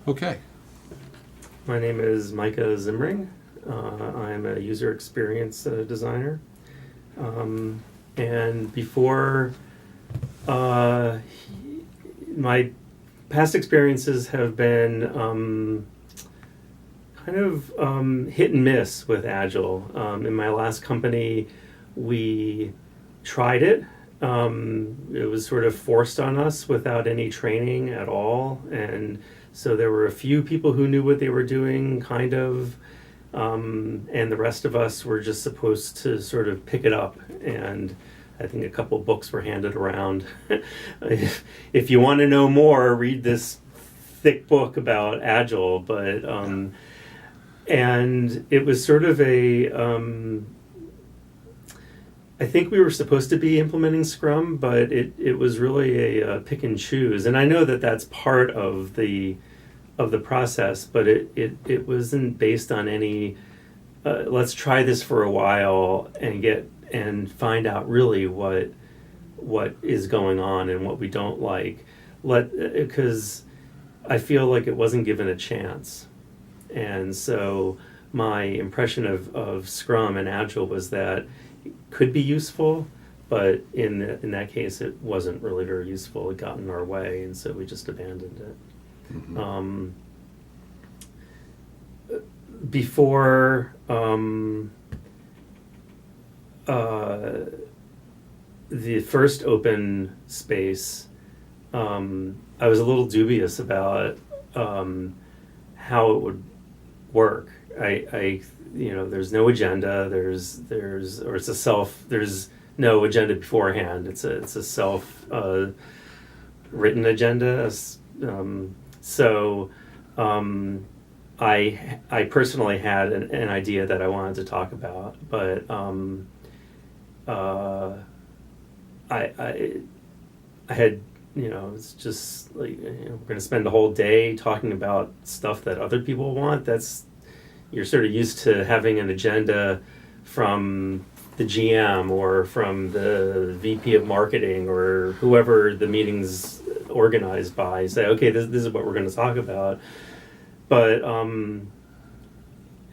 Okay. My name is Micah Zimring. I'm a user experience designer. And before, my past experiences have been hit and miss with Agile. In my last company, we tried it. It was sort of forced on us without any training at all. And so there were a few people who knew what they were doing, and the rest of us were just supposed to sort of pick it up. And I think a couple books were handed around. If you want to know more, read this thick book about Agile. But and it was sort of I think we were supposed to be implementing Scrum, but it was really a pick and choose. And I know that that's part of the process, but it wasn't based on any. Let's try this for a while and find out really what is going on and what we don't like. Because I feel like it wasn't given a chance, and so my impression of Scrum and Agile was that it could be useful, but in that case it wasn't really very useful. It got in our way, and so we just abandoned it. Mm-hmm. Before the first open space, I was a little dubious about how it would work. There's no agenda. There's no agenda beforehand. It's a self written agenda. I personally had an idea that I wanted to talk about, but I had, it's just like, we're going to spend the whole day talking about stuff that other people want. You're sort of used to having an agenda from the GM or from the VP of marketing or whoever the meeting's organized by. Say, okay, this is what we're going to talk about. But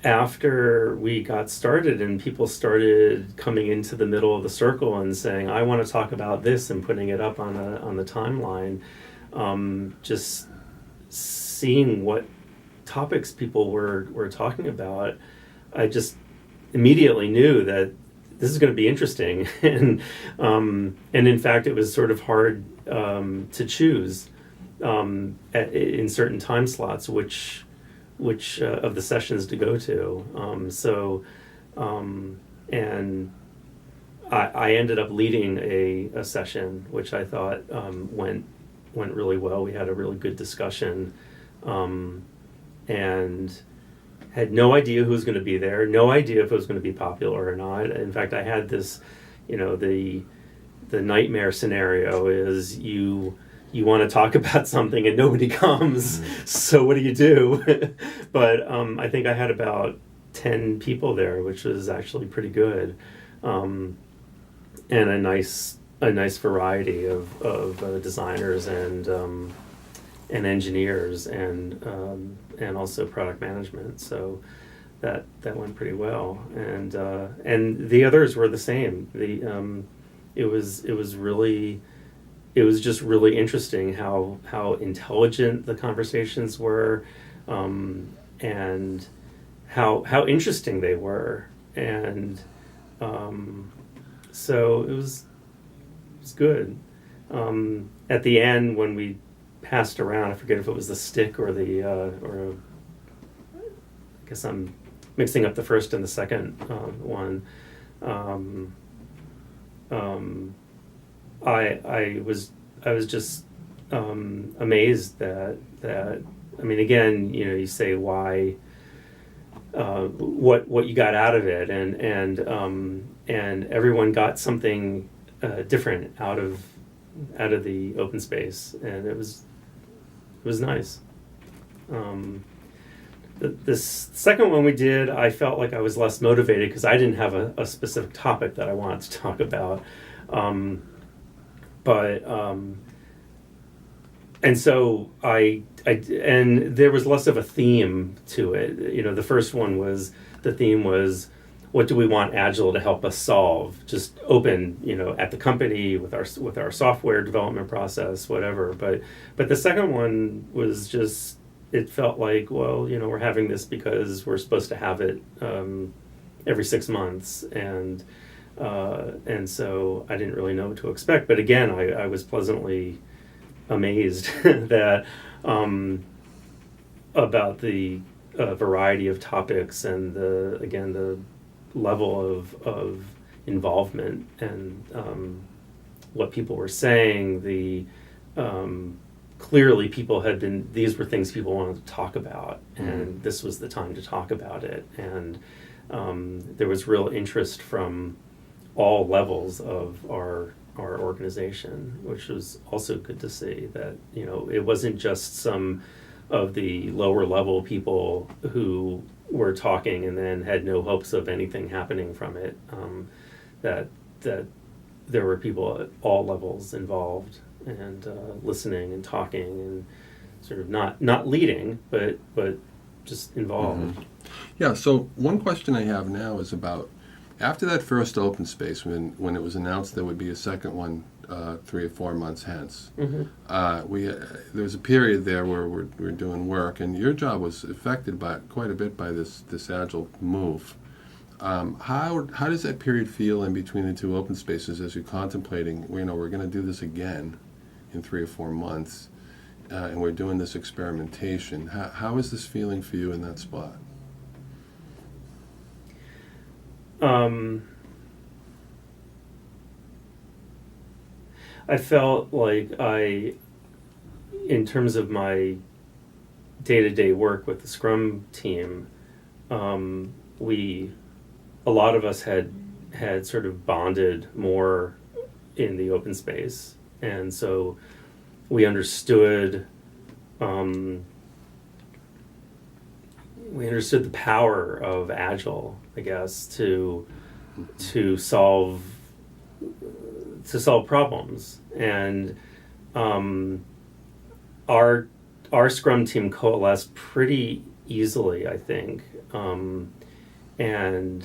after we got started and people started coming into the middle of the circle and saying, I want to talk about this, and putting it up on the timeline, just seeing what topics people were talking about, I just immediately knew that this is going to be interesting. And in fact, it was sort of hard to choose in certain time slots which of the sessions to go to. And I ended up leading a session which I thought went really well. We had a really good discussion, and had no idea who was going to be there, no idea if it was going to be popular or not. In fact, I had this, the nightmare scenario is you want to talk about something and nobody comes, so what do you do? But I think I had about 10 people there, which was actually pretty good, and a nice variety of designers and engineers and also product management. So that went pretty well, and the others were the same. It was just really interesting how intelligent the conversations were, and how interesting they were, and so it was good. At the end, when we passed around, I forget if it was the stick or I guess I'm mixing up the first and the second one. I was just amazed that I mean, again, you say why, what you got out of it, and everyone got something different out of the open space, and it was nice. This second one we did, I felt like I was less motivated because I didn't have a specific topic that I wanted to talk about. But and so and there was less of a theme to it. The first one was, the theme was, what do we want Agile to help us solve? Just open, at the company with our software development process, whatever. But the second one was just, it felt like, well, we're having this because we're supposed to have it every 6 months, and so I didn't really know what to expect. But again, I was pleasantly amazed that about the variety of topics, and the level of involvement, and what people were saying. Clearly people these were things people wanted to talk about, and this was the time to talk about it. And there was real interest from all levels of our organization, which was also good to see. That it wasn't just some of the lower level people who were talking and then had no hopes of anything happening from it. That there were people at all levels involved, and listening and talking, and sort of not leading, but just involved. Yeah. So one question I have now is about, after that first open space, when it was announced there would be a second one 3 or 4 months hence, there was a period there where we're doing work, and your job was affected by quite a bit by this Agile move. How does that period feel in between the two open spaces as you're contemplating, we're going to do this again in 3 or 4 months, and we're doing this experimentation? How is this feeling for you in that spot? I felt like in terms of my day-to-day work with the Scrum team, a lot of us had sort of bonded more in the open space, and so we understood the power of Agile, I guess, to solve problems. And our Scrum team coalesced pretty easily, I think, and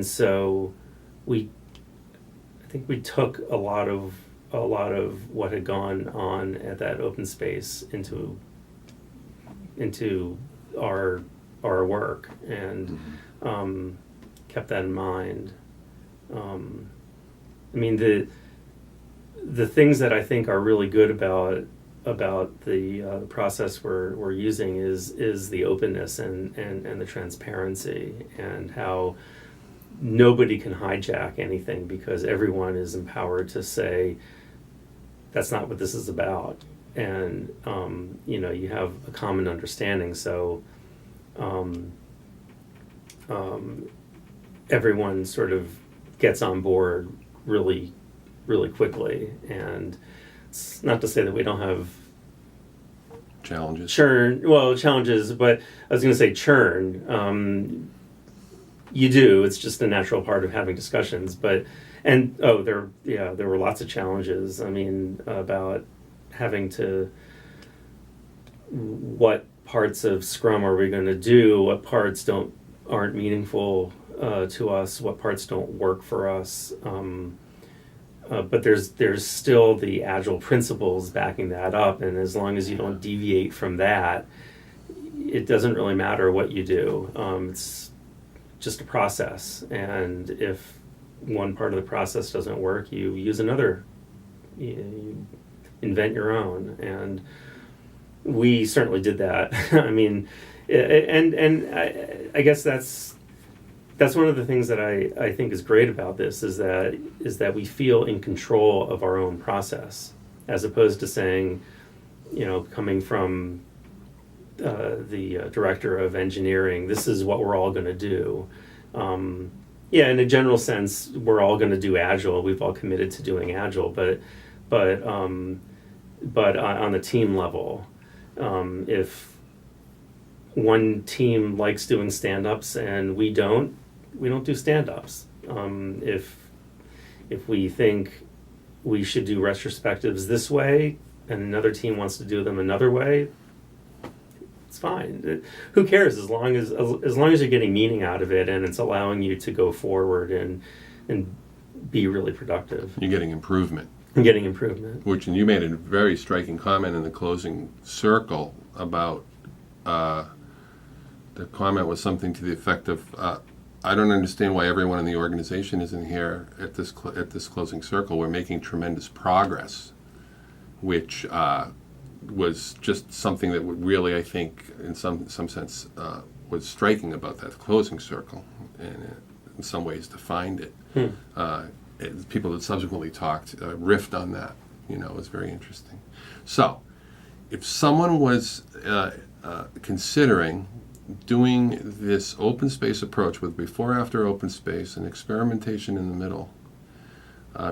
so I think we took a lot of what had gone on at that open space into our work, and kept that in mind. I mean, the things that I think are really good about the process we're using is the openness and the transparency, and how nobody can hijack anything, because everyone is empowered to say, that's not what this is about. And you have a common understanding, so everyone sort of gets on board really, really quickly. And it's not to say that we don't have challenges, but I was going to say churn. You do. It's just a natural part of having discussions. There were lots of challenges. I mean, about having to, what parts of Scrum are we going to do? What parts aren't meaningful to us? What parts don't work for us? But there's still the Agile principles backing that up, and as long as you don't deviate from that, it doesn't really matter what you do. It's just a process, and if one part of the process doesn't work, you use another. You invent your own, and we certainly did that. I mean, and I guess that's one of the things that I think is great about this, is that we feel in control of our own process, as opposed to saying, coming from the director of engineering, this is what we're all going to do. In a general sense, we're all going to do Agile. We've all committed to doing Agile, but on the team level, if one team likes doing stand-ups and we don't do stand-ups. If we think we should do retrospectives this way, and another team wants to do them another way, it's fine. Who cares, as long as you're getting meaning out of it and it's allowing you to go forward and be really productive. You're getting improvement. Which, and you made a very striking comment in the closing circle about the comment was something to the effect of, I don't understand why everyone in the organization isn't here at this closing circle. We're making tremendous progress, which was just something that would really, I think, in some sense, was striking about that closing circle, and in some ways defined it. People that subsequently talked riffed on that. It was very interesting. So, if someone was considering doing this open space approach with before-after open space and experimentation in the middle,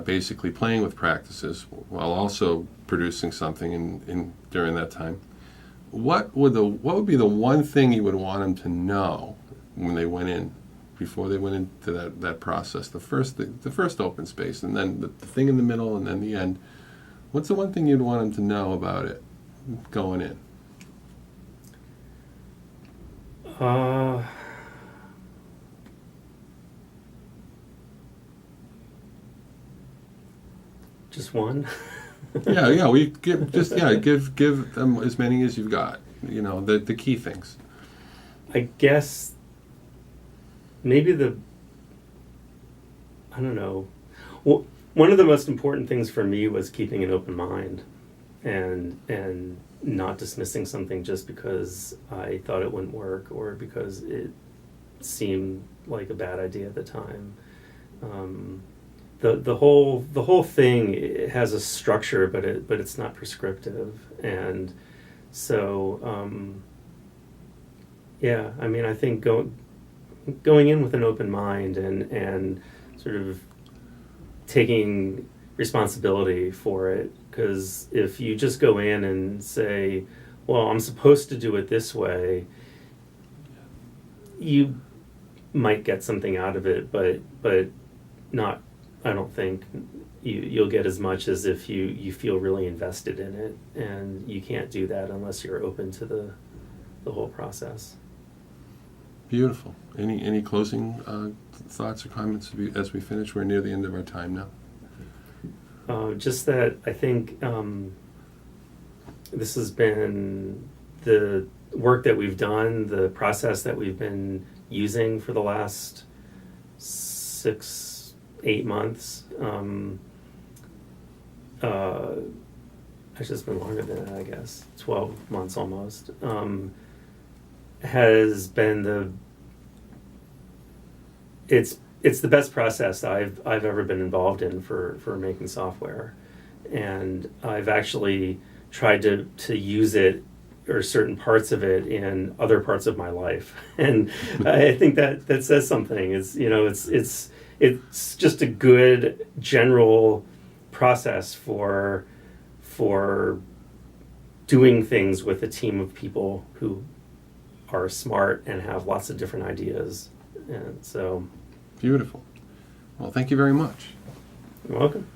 basically playing with practices while also producing something in during that time, what would be the one thing you would want them to know when they went in, before they went into that process, the first open space, and then the thing in the middle, and then the end? What's the one thing you'd want them to know about it going in? Just one. Yeah. We give them as many as you've got. The key things. I guess maybe I don't know. Well, one of the most important things for me was keeping an open mind, and not dismissing something just because I thought it wouldn't work or because it seemed like a bad idea at the time. The whole thing has a structure, but it's not prescriptive, and so I think going in with an open mind and sort of taking responsibility for it, because if you just go in and say, well, I'm supposed to do it this way, you might get something out of it, but not, I don't think you'll get as much as if you feel really invested in it, and you can't do that unless you're open to the whole process. Beautiful. Any closing thoughts or comments as we finish? We're near the end of our time now. Just that I think this has been the work that we've done, the process that we've been using for the last 6-8 months. It's just been longer than that, I guess. 12 months almost. Has been it's the best process I've ever been involved in for making software, and I've actually tried to use it, or certain parts of it, in other parts of my life, and I think that says something. It's just a good general process for doing things with a team of people who are smart and have lots of different ideas. And so, beautiful. Well, thank you very much. You're welcome.